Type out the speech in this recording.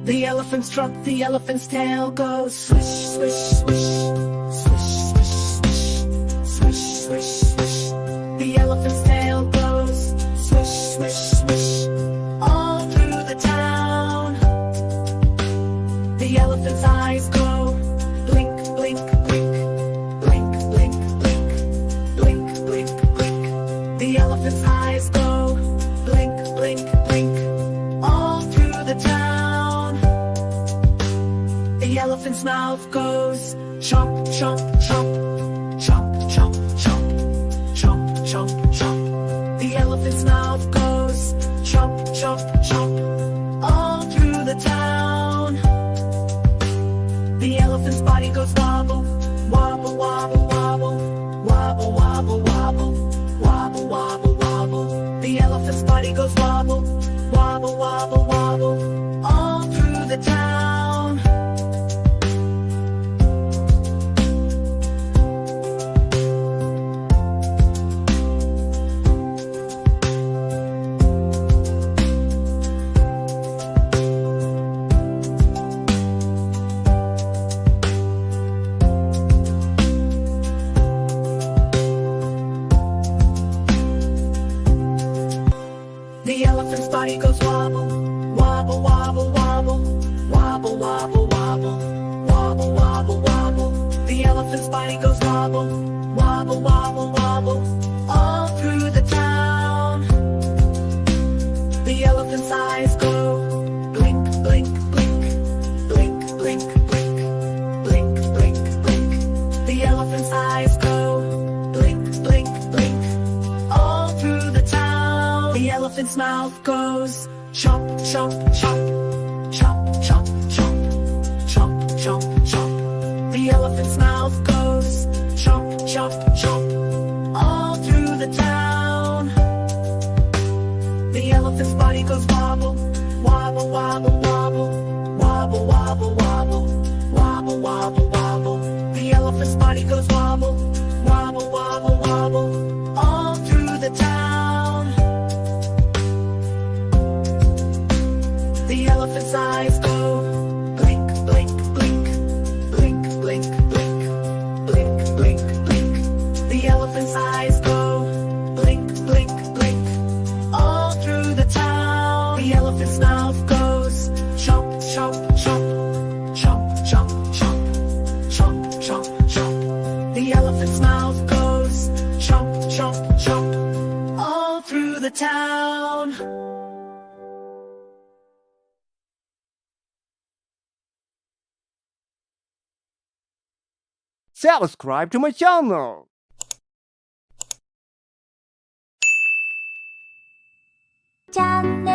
The elephant's trunk, the elephant's tail goes swish, swish, swish, swish, swish, swish, swish, swish, swish. The elephant's tail goes swish, swish, swish, all through the town. The elephant's eyes go blink, blink, blink, blink, blink, blink, blink, blink, blink. The elephant's eyes go blink, blink, blink, all through the town. The elephant's mouth goes chomp, chomp, chomp, chomp, chomp, chomp, chomp, chomp, chomp. The elephant's mouth goes chomp, chomp, chomp, all through the town. The elephant's body goes wobble, wobble, wobble, wobble, wobble, wobble, wobble, wobble, wobble, wobble. The elephant's body goes wobble, wobble, wobble, wobble, all through the town. The elephant's body goes wobble, wobble, wobble, wobble, wobble, wobble, wobble, wobble, wobble, wobble. The elephant's body goes wobble, wobble, wobble, wobble, all through the town. The elephant's eyes go blink, blink, blink, blink, blink, blink, blink, blink, blink. The elephant's eyes go blink, blink, blink, all through the town. The elephant's mouth goes chomp, chomp, chomp, chomp, chomp, chomp, chomp, chomp, chomp. The elephant's mouth goes chomp, chomp, chomp, all through the town. The elephant's body goes wobble, wobble, wobble, wobble, wobble, wobble, wobble, wobble, wobble, wobble. The elephant's body goes wobble, wobble, wobble, wobble, all through the town. The elephant's eyes go blink, blink, blink, blink, blink, blink, blink, blink, blink. The elephant's eyes go blink, blink, blink, all through the town. The elephant's mouth goes chomp, chomp, chomp, chomp, chomp, chomp, chomp, chomp, chomp. The elephant's mouth goes chomp, chomp, chomp, all through the town. Subscribe to my channel. channel